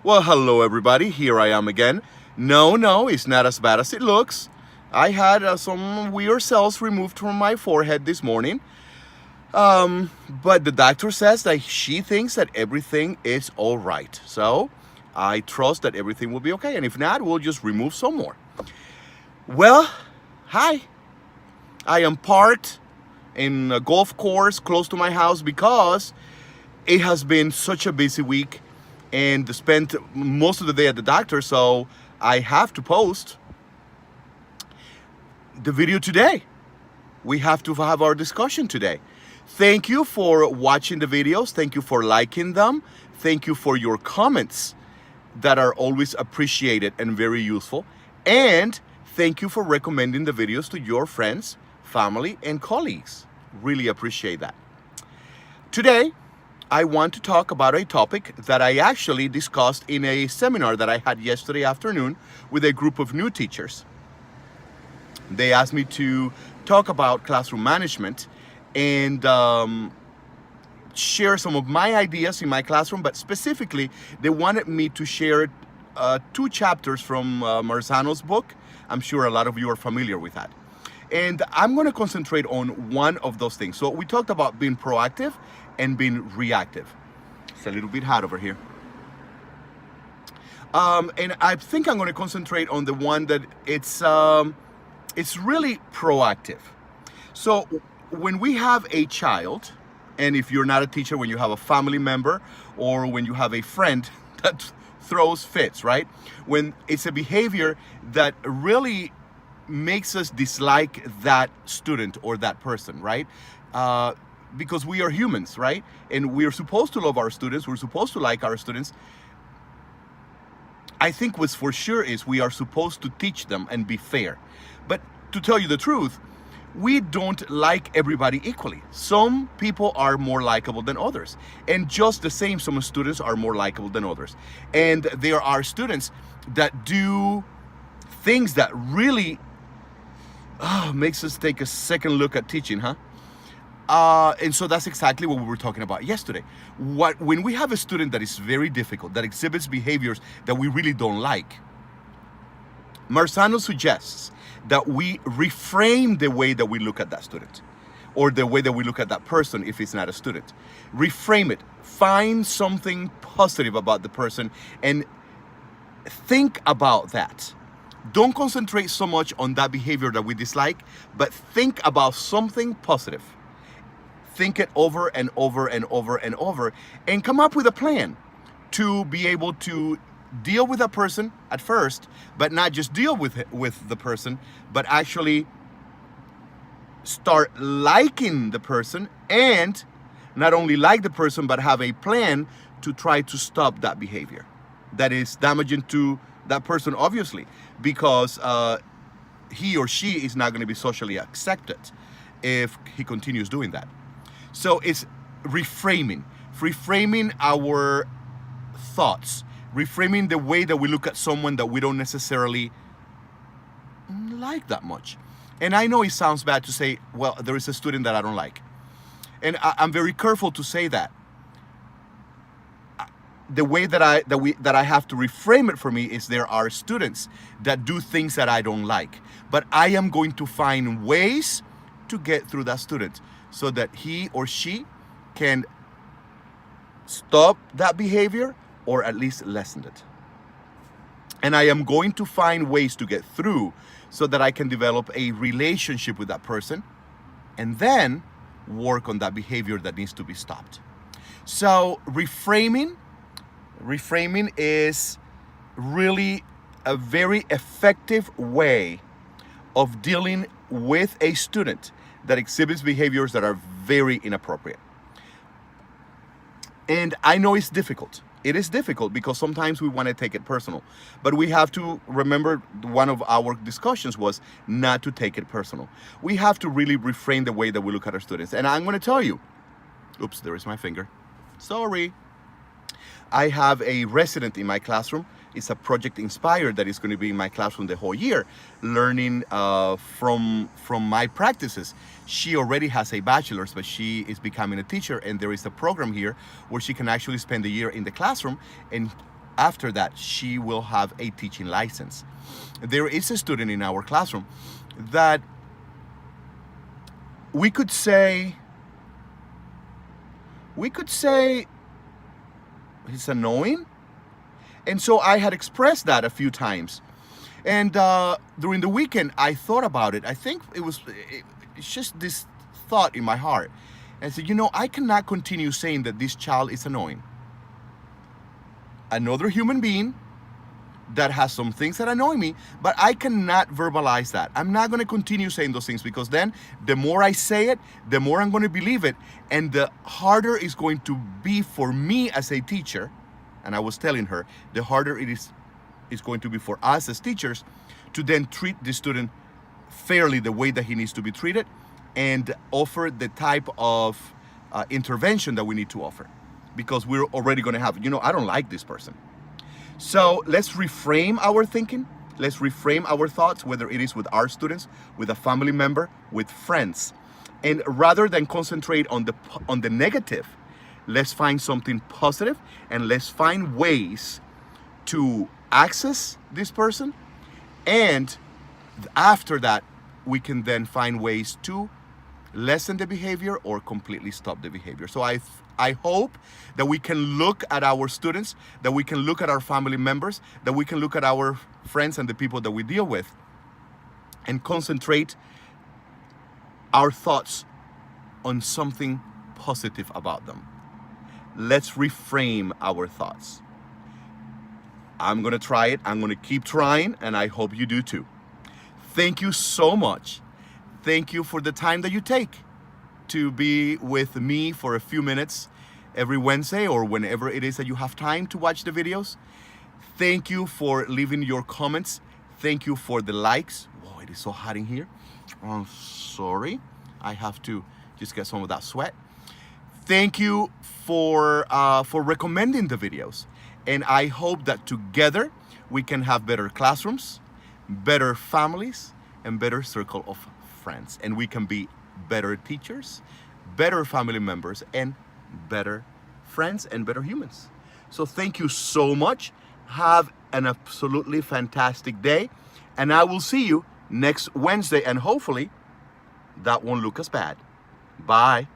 Well, hello everybody, here I am again. No, it's not as bad as it looks. I had some weird cells removed from my forehead this morning. But the doctor says that she thinks that everything is all right. So I trust that everything will be okay. And if not, we'll just remove some more. Well, hi. I am parked in a golf course close to my house because it has been such a busy week and spent most of the day at the doctor, so I have to post the video today. We have to have our discussion today. Thank you for watching the videos. Thank you for liking them. Thank you for your comments that are always appreciated and very useful. And thank you for recommending the videos to your friends, family, and colleagues. Really appreciate that. Today, I want to talk about a topic that I actually discussed in a seminar that I had yesterday afternoon with a group of new teachers. They asked me to talk about classroom management and share some of my ideas in my classroom, but specifically, they wanted me to share 2 chapters from Marzano's book. I'm sure a lot of you are familiar with that. And I'm going to concentrate on one of those things. So we talked about being proactive and being reactive. It's a little bit hot over here. And I think I'm going to concentrate on the one that it's really proactive. So when we have a child, and if you're not a teacher, when you have a family member or when you have a friend that throws fits, right? When it's a behavior that really makes us dislike that student or that person, right? Because we are humans, right? And we are supposed to love our students. We're supposed to like our students. I think what's for sure is we are supposed to teach them and be fair. But to tell you the truth, we don't like everybody equally. Some people are more likable than others. And just the same, some students are more likable than others. And there are students that do things that really makes us take a second look at teaching, huh? And so that's exactly what we were talking about yesterday. When we have a student that is very difficult, that exhibits behaviors that we really don't like, Marzano suggests that we reframe the way that we look at that student or the way that we look at that person if it's not a student. Reframe it. Find something positive about the person and think about that. Don't concentrate so much on that behavior that we dislike, but think about something positive. Think it over and over and over and over and come up with a plan to be able to deal with a person at first, but not just deal with the person, but actually start liking the person and not only like the person, but have a plan to try to stop that behavior that is damaging to that person, obviously, because he or she is not going to be socially accepted if he continues doing that. So it's reframing our thoughts, reframing the way that we look at someone that we don't necessarily like that much. And I know it sounds bad to say, well, there is a student that I don't like. And I'm very careful to say that. The way that I have to reframe it for me is there are students that do things that I don't like, but I am going to find ways to get through that student so that he or she can stop that behavior or at least lessen it. And I am going to find ways to get through so that I can develop a relationship with that person and then work on that behavior that needs to be stopped. So reframing is really a very effective way of dealing with a student that exhibits behaviors that are very inappropriate. And I know it's difficult. It is difficult because sometimes we want to take it personal. But we have to remember one of our discussions was not to take it personal. We have to really reframe the way that we look at our students. And I'm going to tell you, oops, there is my finger. Sorry. I have a resident in my classroom. It's a project inspired that is going to be in my classroom the whole year, learning from my practices. She already has a bachelor's, but she is becoming a teacher, and there is a program here where she can actually spend a year in the classroom and after that, she will have a teaching license. There is a student in our classroom that we could say he's annoying. And so I had expressed that a few times. And during the weekend, I thought about it. I think it's just this thought in my heart. And I said, I cannot continue saying that this child is annoying. Another human being that has some things that annoy me, but I cannot verbalize that. I'm not going to continue saying those things, because then the more I say it, the more I'm going to believe it, and the harder it's going to be for me as a teacher. And I was telling her, the harder it is going to be for us as teachers to then treat the student fairly, the way that he needs to be treated, and offer the type of intervention that we need to offer, because we're already going to have, I don't like this person. So let's reframe our thinking. Let's reframe our thoughts, whether it is with our students, with a family member, with friends. And rather than concentrate on the negative, let's find something positive, and let's find ways to access this person. And after that, we can then find ways to lessen the behavior or completely stop the behavior. So I hope that we can look at our students, that we can look at our family members, that we can look at our friends and the people that we deal with, and concentrate our thoughts on something positive about them. Let's reframe our thoughts. I'm going to try it. I'm going to keep trying, and I hope you do too. Thank you so much. Thank you for the time that you take to be with me for a few minutes every Wednesday, or whenever it is that you have time to watch the videos. Thank you for leaving your comments. Thank you for the likes. Whoa, it is so hot in here. I'm sorry. I have to just get some of that sweat. Thank you for recommending the videos. And I hope that together we can have better classrooms, better families, and better circle of friends. And we can be better teachers, better family members, and better friends and better humans. So thank you so much. Have an absolutely fantastic day. And I will see you next Wednesday. And hopefully that won't look as bad. Bye.